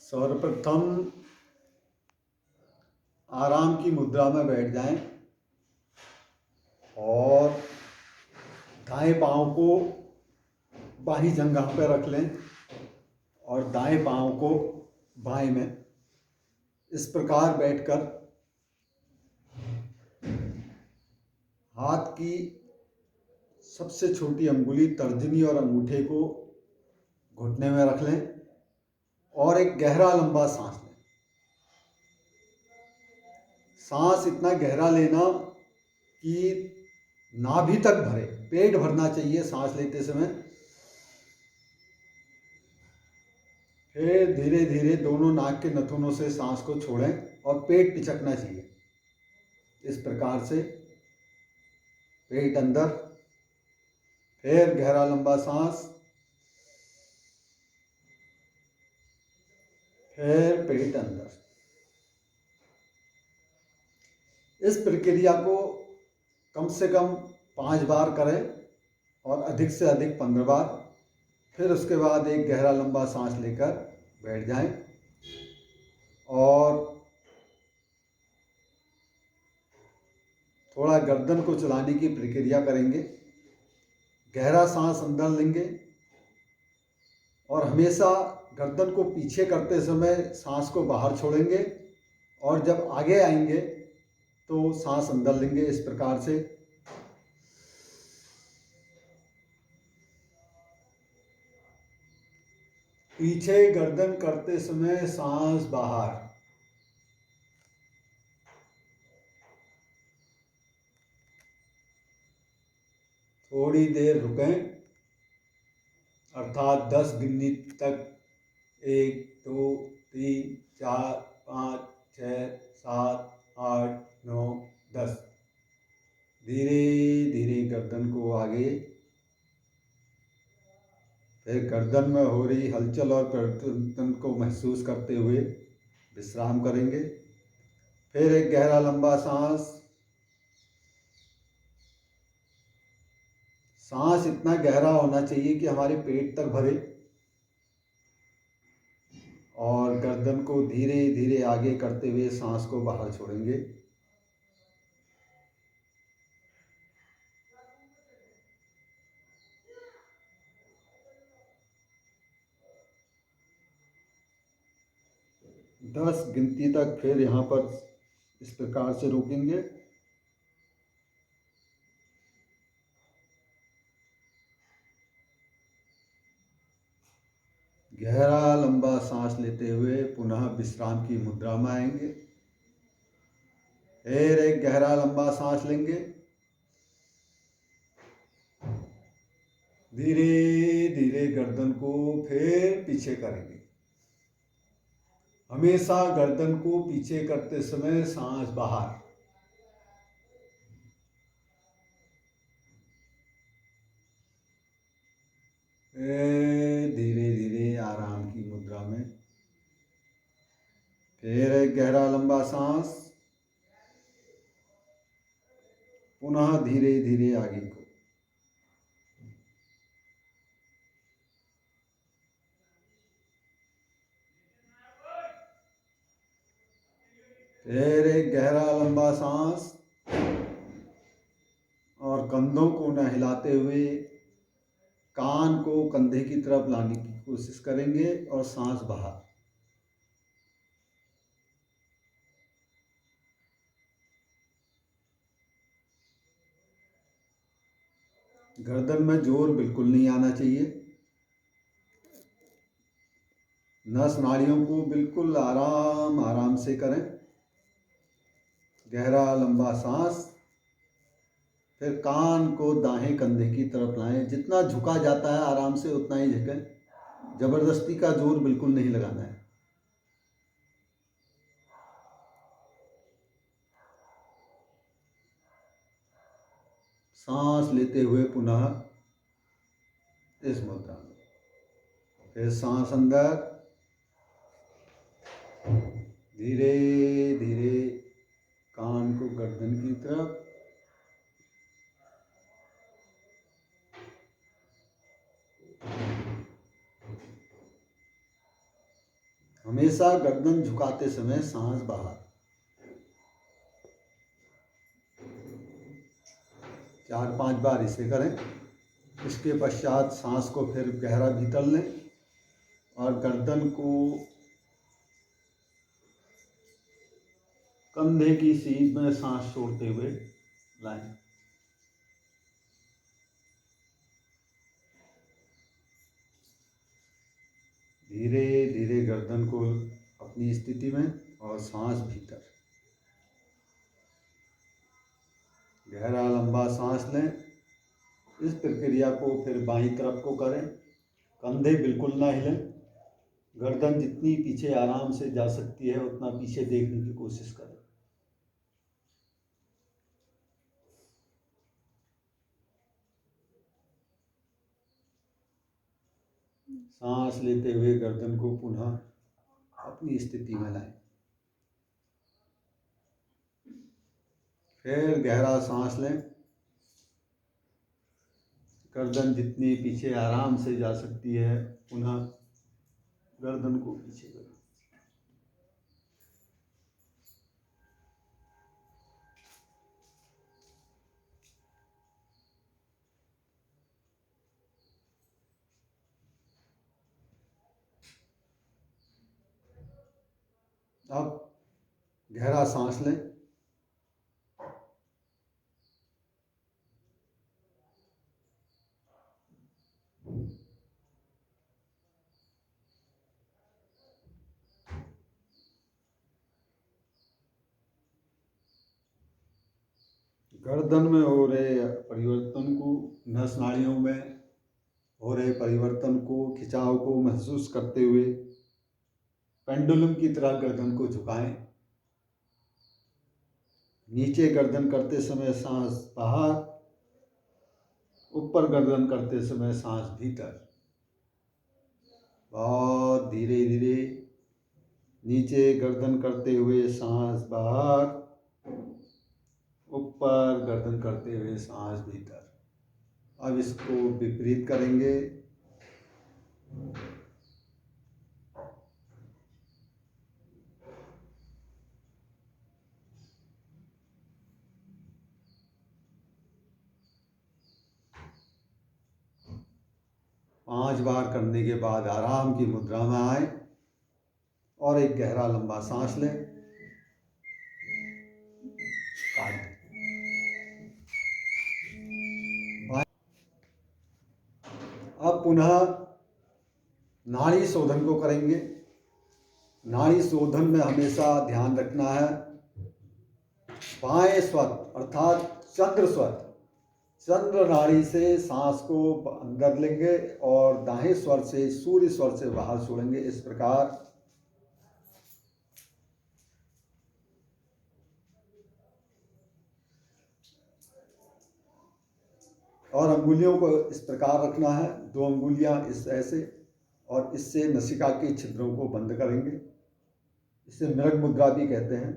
सर्वप्रथम आराम की मुद्रा में बैठ जाएं और दाएं पाँव को बाहीं जंघा पर रख लें और दाएं पाँव को बाएं में इस प्रकार बैठकर हाथ की सबसे छोटी अंगुली तर्जनी और अंगूठे को घुटने में रख लें और एक गहरा लंबा सांस लें। सांस इतना गहरा लेना कि नाभि तक भरे, पेट भरना चाहिए सांस लेते समय। फिर धीरे धीरे दोनों नाक के नथुनों से सांस को छोड़ें और पेट पिचकना चाहिए। इस प्रकार से पेट अंदर, फिर गहरा लंबा सांस, फिर पेट अंदर। इस प्रक्रिया को कम से कम 5 बार करें और अधिक से अधिक 15 बार। फिर उसके बाद एक गहरा लंबा सांस लेकर बैठ जाएं और थोड़ा गर्दन को चलाने की प्रक्रिया करेंगे। गहरा सांस अंदर लेंगे और हमेशा गर्दन को पीछे करते समय सांस को बाहर छोड़ेंगे और जब आगे आएंगे तो सांस अंदर लेंगे। इस प्रकार से पीछे गर्दन करते समय सांस बाहर। थोड़ी देर रुकें, अर्थात 10 गिननी तक। 1 2 3 4 5 6 7 8 9 10। धीरे धीरे गर्दन को आगे, फिर गर्दन में हो रही हलचल और परिवर्तन को महसूस करते हुए विश्राम करेंगे। फिर एक गहरा लंबा सांस। सांस इतना गहरा होना चाहिए कि हमारे पेट तक भरे और गर्दन को धीरे धीरे आगे करते हुए सांस को बाहर छोड़ेंगे। दस गिनती तक फिर यहाँ पर इस प्रकार से रोकेंगे। गहरा लंबा सांस लेते हुए पुनः विश्राम की मुद्रा में आएंगे। फिर एक गहरा लंबा सांस लेंगे। धीरे धीरे गर्दन को फिर पीछे करेंगे। हमेशा गर्दन को पीछे करते समय सांस बाहर। धीरे धीरे आराम की मुद्रा में फिर एक गहरा लंबा सांस। पुनः धीरे धीरे आगे को। फिर एक गहरा लंबा सांस और कंधों को न हिलाते हुए कान को कंधे की तरफ लाने की कोशिश करेंगे और सांस बाहर। गर्दन में जोर बिल्कुल नहीं आना चाहिए। नस नाड़ियों को बिल्कुल आराम आराम से करें। गहरा लंबा सांस। फिर कान को दाएं कंधे की तरफ लाएं। जितना झुका जाता है आराम से उतना ही झुकें। जबरदस्ती का जोर बिल्कुल नहीं लगाना है। सांस लेते हुए पुनः इस मुद्रा में। फिर सांस अंदर। धीरे धीरे कान को गर्दन की तरफ। हमेशा गर्दन झुकाते समय सांस बाहर। 4-5 बार इसे करें। इसके पश्चात सांस को फिर गहरा भीतर लें और गर्दन को कंधे की सीध में सांस छोड़ते हुए लाएं। धीरे धीरे गर्दन को अपनी स्थिति में और सांस भीतर। गहरा लंबा सांस लें। इस प्रक्रिया को फिर बाईं तरफ को करें। कंधे बिल्कुल ना हिलें। गर्दन जितनी पीछे आराम से जा सकती है उतना पीछे देखने की कोशिश करें। सांस लेते हुए गर्दन को पुनः अपनी स्थिति में लाएं। फिर गहरा सांस लें। गर्दन जितनी पीछे आराम से जा सकती है पुनः गर्दन को पीछे करें। अब गहरा सांस लें। गर्दन में हो रहे परिवर्तन को, नस नाड़ियों में हो रहे परिवर्तन को, खिंचाव को महसूस करते हुए पेंडुलम की तरह गर्दन को झुकाएं। नीचे गर्दन करते समय सांस बाहर, ऊपर गर्दन करते समय सांस भीतर। बहुत धीरे धीरे नीचे गर्दन करते हुए सांस बाहर, ऊपर गर्दन करते हुए सांस भीतर। अब इसको विपरीत करेंगे। पांच बार करने के बाद आराम की मुद्रा में आए और एक गहरा लंबा सांस लें। अब पुनः नाड़ी शोधन को करेंगे। नाड़ी शोधन में हमेशा ध्यान रखना है बाएं स्वर अर्थात चंद्र स्वर, चंद्र नाड़ी से सांस को अंदर लेंगे और दाएं स्वर से, सूर्य स्वर से बाहर छोड़ेंगे। इस प्रकार और अंगुलियों को इस प्रकार रखना है। 2 अंगुलियां इस ऐसे और इससे नसिका के छिद्रों को बंद करेंगे। इसे मृग मुद्रा भी कहते हैं।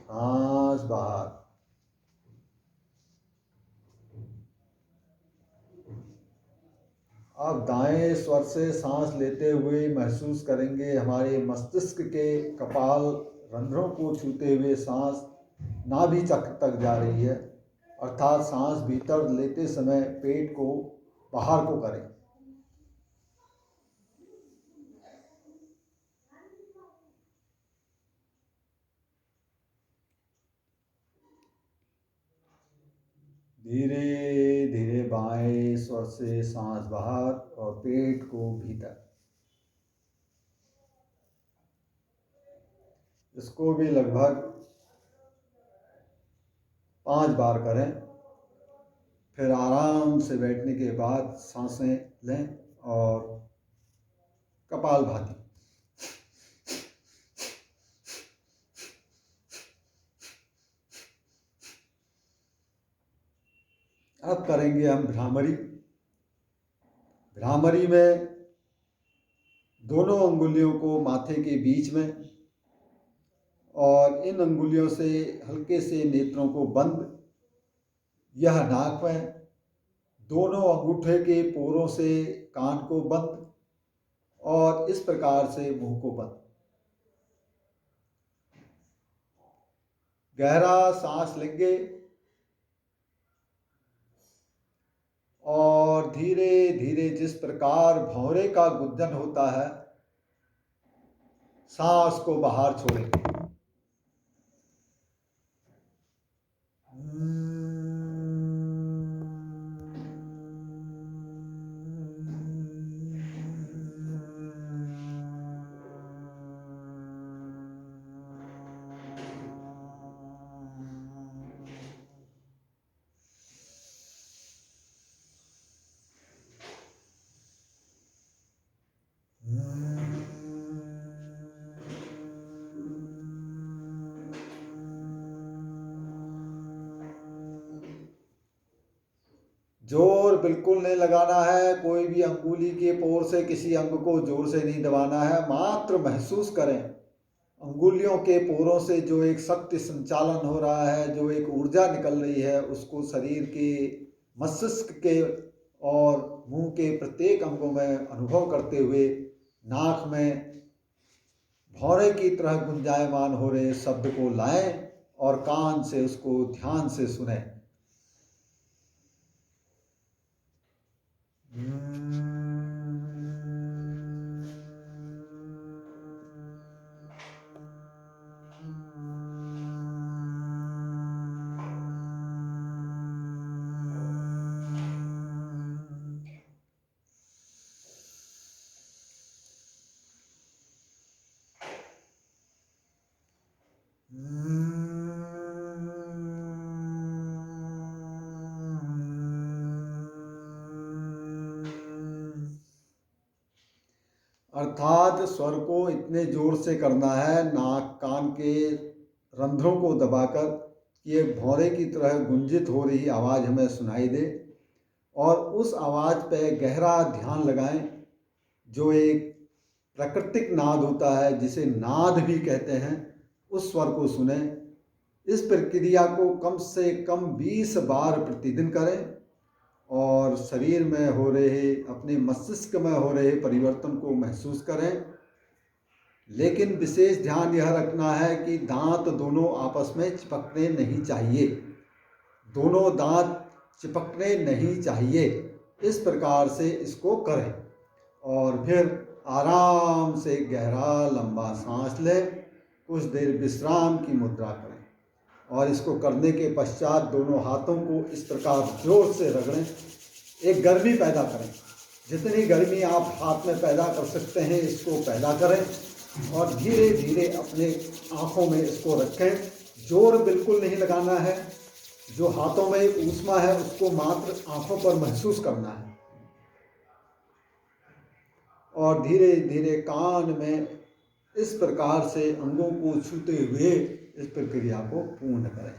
सांस बाहर। अब दाएं स्वर से सांस लेते हुए महसूस करेंगे हमारे मस्तिष्क के कपाल रंध्रों को छूते हुए सांस नाभि चक्र तक जा रही है, अर्थात सांस भीतर लेते समय पेट को बाहर को करें। धीरे धीरे बाएं स्वर से सांस बाहर और पेट को भीतर। इसको भी लगभग 5 बार करें। फिर आराम से बैठने के बाद सांसें लें और कपालभाति। अब करेंगे हम भ्रामरी। भ्रामरी में दोनों अंगुलियों को माथे के बीच में और इन अंगुलियों से हल्के से नेत्रों को बंद यह नाक में, दोनों अंगूठे के पोरों से कान को बंद और इस प्रकार से मुंह को बंद। गहरा सांस लेंगे और धीरे धीरे जिस प्रकार भौरे का गुंजन होता है, सांस को बाहर छोड़ेंगे। जोर बिल्कुल नहीं लगाना है, कोई भी अंगुली के पोर से किसी अंग को जोर से नहीं दबाना है। मात्र महसूस करें अंगुलियों के पोरों से जो एक शक्ति संचालन हो रहा है, जो एक ऊर्जा निकल रही है, उसको शरीर के, मस्तिष्क के और मुंह के प्रत्येक अंगों में अनुभव करते हुए नाक में भौरे की तरह गुंजायमान हो रहे शब्द को लाएं और कान से उसको ध्यान से सुने। अर्थात स्वर को इतने जोर से करना है, नाक कान के रंध्रों को दबाकर, कि एक भौरे की तरह गुंजित हो रही आवाज़ हमें सुनाई दे और उस आवाज़ पे गहरा ध्यान लगाएं, जो एक प्राकृतिक नाद होता है, जिसे नाद भी कहते हैं, उस स्वर को सुने। इस प्रक्रिया को कम से कम 20 बार प्रतिदिन करें और शरीर में हो रहे, अपने मस्तिष्क में हो रहे परिवर्तन को महसूस करें। लेकिन विशेष ध्यान यह रखना है कि दांत दोनों आपस में चिपकने नहीं चाहिए, दोनों दांत चिपकने नहीं चाहिए। इस प्रकार से इसको करें और फिर आराम से गहरा लंबा सांस लें, कुछ देर विश्राम की मुद्रा करें और इसको करने के पश्चात दोनों हाथों को इस प्रकार जोर से रगड़ें, एक गर्मी पैदा करें। जितनी गर्मी आप हाथ में पैदा कर सकते हैं इसको पैदा करें और धीरे धीरे अपने आँखों में इसको रखें। जोर बिल्कुल नहीं लगाना है, जो हाथों में ऊष्मा है उसको मात्र आँखों पर महसूस करना है और धीरे धीरे कान में इस प्रकार से अंगों को छूते हुए इस प्रक्रिया को पूर्ण करें।